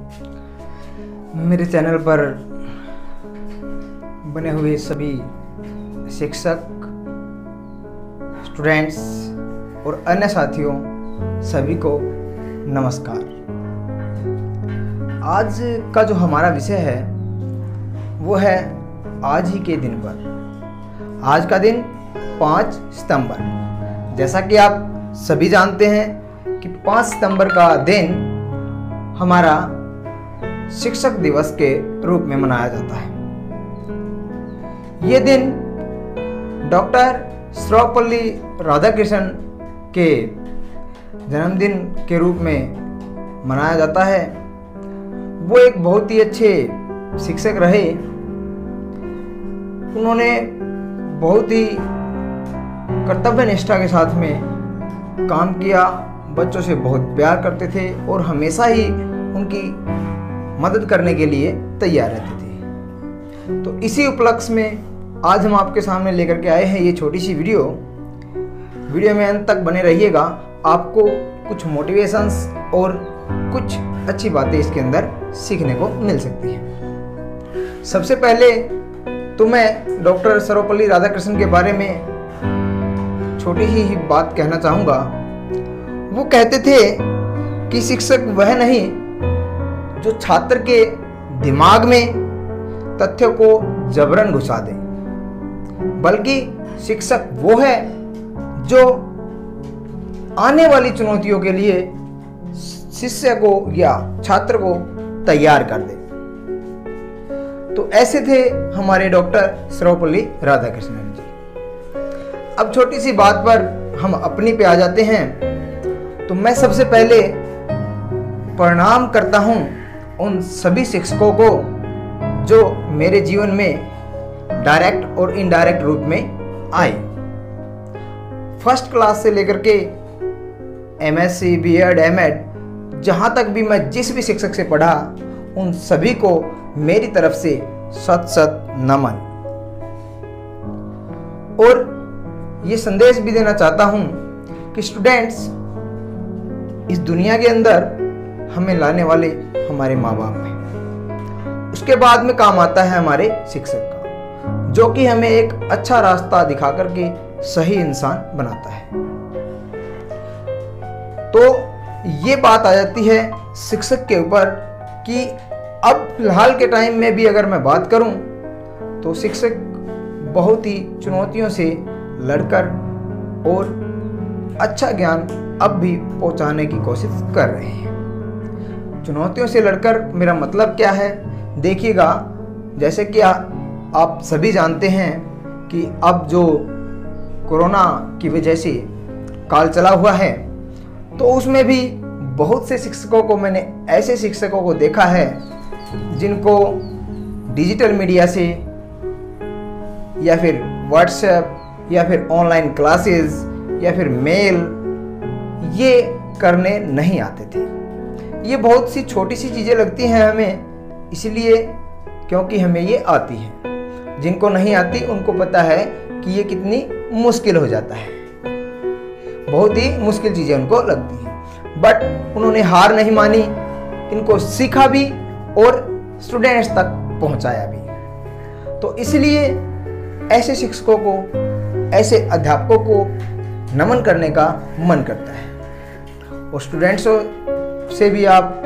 मेरे चैनल पर बने हुए सभी शिक्षक, स्टूडेंट्स और अन्य साथियों सभी को नमस्कार। आज का जो हमारा विषय है वो है आज ही के दिन पर। आज का दिन 5 सितंबर। जैसा कि आप सभी जानते हैं कि 5 सितंबर का दिन हमारा शिक्षक दिवस के रूप में मनाया जाता है। ये दिन डॉक्टर सर्वपल्ली राधाकृष्णन के जन्मदिन के रूप में मनाया जाता है। वो एक बहुत ही अच्छे शिक्षक रहे। उन्होंने बहुत ही कर्तव्य निष्ठा के साथ में काम किया, बच्चों से बहुत प्यार करते थे और हमेशा ही उनकी मदद करने के लिए तैयार रहते थे। तो इसी उपलक्ष्य में आज हम आपके सामने लेकर के आए हैं ये छोटी सी वीडियो में अंत तक बने रहिएगा। आपको कुछ मोटिवेशंस और कुछ अच्छी बातें इसके अंदर सीखने को मिल सकती हैं। सबसे पहले तो मैं डॉक्टर सर्वपल्ली राधाकृष्णन के बारे में छोटी ही बात कहना चाहूँगा। वो कहते थे कि शिक्षक वह नहीं जो छात्र के दिमाग में तथ्यों को जबरन घुसा दे, बल्कि शिक्षक वो है जो आने वाली चुनौतियों के लिए शिष्य को या छात्र को तैयार कर दे। तो ऐसे थे हमारे डॉक्टर सर्वपल्ली राधाकृष्णन जी। अब छोटी सी बात पर हम अपनी पे आ जाते हैं। तो मैं सबसे पहले प्रणाम करता हूं उन सभी शिक्षकों को जो मेरे जीवन में डायरेक्ट और इनडायरेक्ट रूप में आए। फर्स्ट क्लास से लेकर के एमएससी, बीएड, एमएड, जहां तक भी मैं जिस भी शिक्षक से पढ़ा, उन सभी को मेरी तरफ से सत सत नमन। और ये संदेश भी देना चाहता हूं कि स्टूडेंट्स, इस दुनिया के अंदर हमें लाने वाले हमारे माँ बाप हैं। उसके बाद में काम आता है हमारे शिक्षक का, जो कि हमें एक अच्छा रास्ता दिखा करके सही इंसान बनाता है। तो ये बात आ जाती है शिक्षक के ऊपर कि अब फिलहाल के टाइम में भी अगर मैं बात करूं तो शिक्षक बहुत ही चुनौतियों से लड़कर और अच्छा ज्ञान अब भी पहुंचाने की कोशिश कर रहे हैं। चुनौतियों से लड़कर मेरा मतलब क्या है, देखिएगा। जैसे कि आप सभी जानते हैं कि अब जो कोरोना की वजह से काल चला हुआ है, तो उसमें भी बहुत से शिक्षकों को, मैंने ऐसे शिक्षकों को देखा है जिनको डिजिटल मीडिया से या फिर व्हाट्सएप या फिर ऑनलाइन क्लासेस या फिर मेल ये करने नहीं आते थे। ये बहुत सी छोटी सी चीज़ें लगती हैं हमें, इसलिए क्योंकि हमें ये आती हैं। जिनको नहीं आती उनको पता है कि ये कितनी मुश्किल हो जाता है। बहुत ही मुश्किल चीज़ें उनको लगती हैं, बट उन्होंने हार नहीं मानी, इनको सीखा भी और स्टूडेंट्स तक पहुंचाया भी। तो इसलिए ऐसे शिक्षकों को, ऐसे अध्यापकों को नमन करने का मन करता है। और स्टूडेंट्सों से भी आप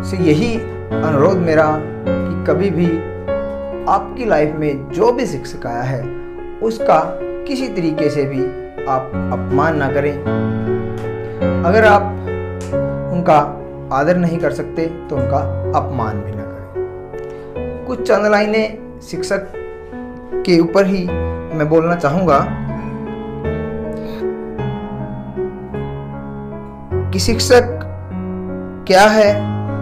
से यही अनुरोध मेरा कि कभी भी आपकी लाइफ में जो भी शिक्षक आया है उसका किसी तरीके से भी आप अपमान ना करें। अगर आप उनका आदर नहीं कर सकते तो उनका अपमान भी ना करें। कुछ चंद लाइनें शिक्षक के ऊपर ही मैं बोलना चाहूँगा कि शिक्षक क्या है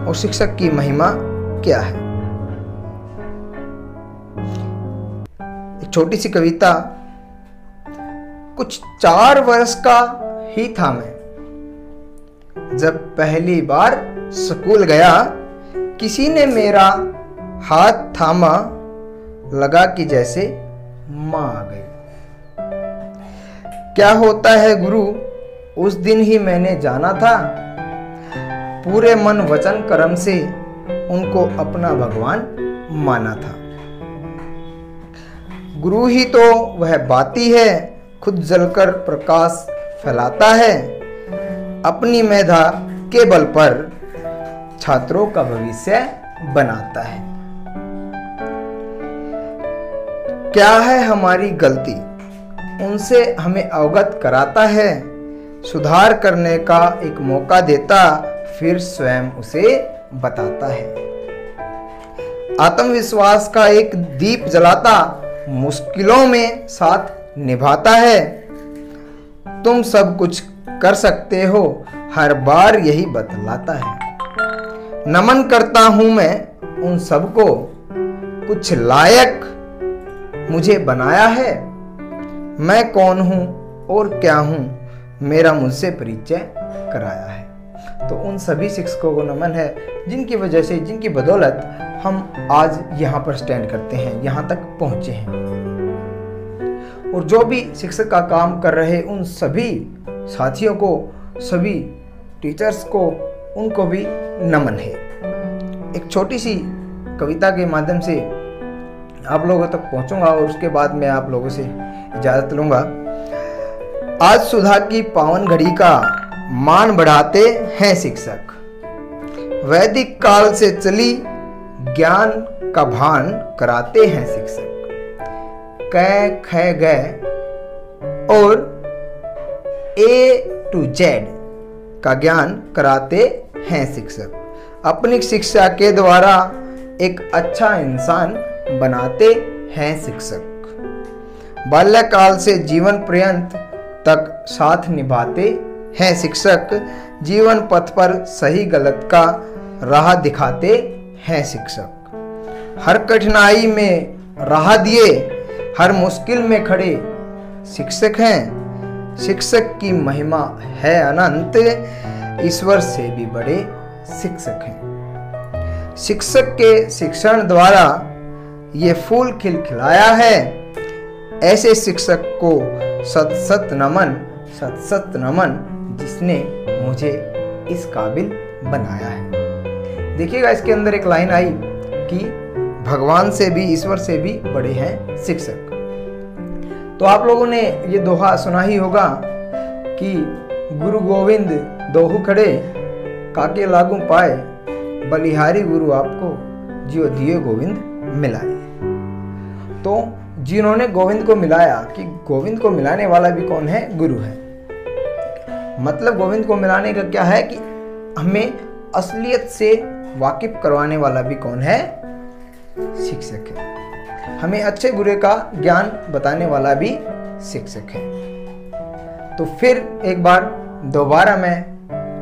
और शिक्षक की महिमा क्या है। एक छोटी सी कविता। कुछ 4 वर्ष का ही था मैं जब पहली बार स्कूल गया, किसी ने मेरा हाथ थामा, लगा कि जैसे मां आ गई। क्या होता है गुरु उस दिन ही मैंने जाना था, पूरे मन वचन कर्म से उनको अपना भगवान माना था। गुरु ही तो वह बाती है, खुद जलकर प्रकाश फैलाता है, अपनी मेधा के बल पर छात्रों का भविष्य बनाता है। क्या है हमारी गलती, उनसे हमें अवगत कराता है, सुधार करने का एक मौका देता, फिर स्वयं उसे बताता है। आत्मविश्वास का एक दीप जलाता, मुश्किलों में साथ निभाता है। तुम सब कुछ कर सकते हो, हर बार यही बतलाता है। नमन करता हूं मैं उन सबको, कुछ लायक मुझे बनाया है। मैं कौन हूं और क्या हूं, मेरा मुझसे परिचय कराया है। तो उन सभी शिक्षकों को नमन है, जिनकी वजह से, जिनकी बदौलत हम आज यहाँ पर स्टैंड करते हैं, यहाँ तक पहुँचे हैं। और जो भी शिक्षक का काम कर रहे उन सभी साथियों को, सभी टीचर्स को, उनको भी नमन है। एक छोटी सी कविता के माध्यम से आप लोगों तक पहुंचूंगा और उसके बाद मैं आप लोगों से इजाजत लूंगा। आज सुधा की पावन घड़ी का मान बढ़ाते हैं शिक्षक, वैदिक काल से चली ज्ञान का भान कराते हैं शिक्षक। क ख ग और A to Z का ज्ञान कराते हैं शिक्षक। अपनी शिक्षा के द्वारा एक अच्छा इंसान बनाते हैं शिक्षक। बाल्यकाल से जीवन पर्यंत तक साथ निभाते हैं शिक्षक। जीवन पथ पर सही गलत का राह दिखाते हैं शिक्षक। हर कठिनाई में राह दिए, हर मुश्किल में खड़े शिक्षक हैं। शिक्षक की महिमा है अनंत, ईश्वर से भी बड़े शिक्षक हैं। शिक्षक के शिक्षण द्वारा ये फूल खिलखिलाया है। ऐसे शिक्षक को सत सत नमन, सत सत नमन, जिसने मुझे इस काबिल बनाया है। देखिएगा इसके अंदर एक लाइन आई कि भगवान से भी, ईश्वर से भी बड़े हैं शिक्षक। तो आप लोगों ने ये दोहा सुना ही होगा कि गुरु गोविंद दोहु खड़े, काके लागू पाए, बलिहारी गुरु आपको जियो दिए गोविंद मिलाए। तो जिन्होंने गोविंद को मिलाया, कि गोविंद को मिलाने वाला भी कौन है? गुरु है। मतलब गोविंद को मिलाने का क्या है कि हमें असलियत से वाकिफ करवाने वाला भी कौन है? शिक्षक है। हमें अच्छे बुरे का ज्ञान बताने वाला भी शिक्षक है। तो फिर एक बार दोबारा मैं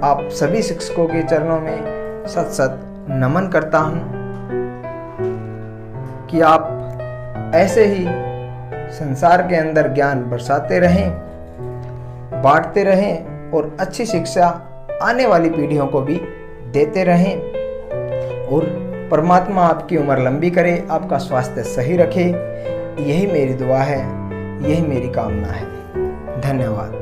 आप सभी शिक्षकों के चरणों में सत सत नमन करता हूं कि आप ऐसे ही संसार के अंदर ज्ञान बरसाते रहें, बांटते रहें और अच्छी शिक्षा आने वाली पीढ़ियों को भी देते रहें। और परमात्मा आपकी उम्र लंबी करे, आपका स्वास्थ्य सही रखे। यही मेरी दुआ है, यही मेरी कामना है। धन्यवाद।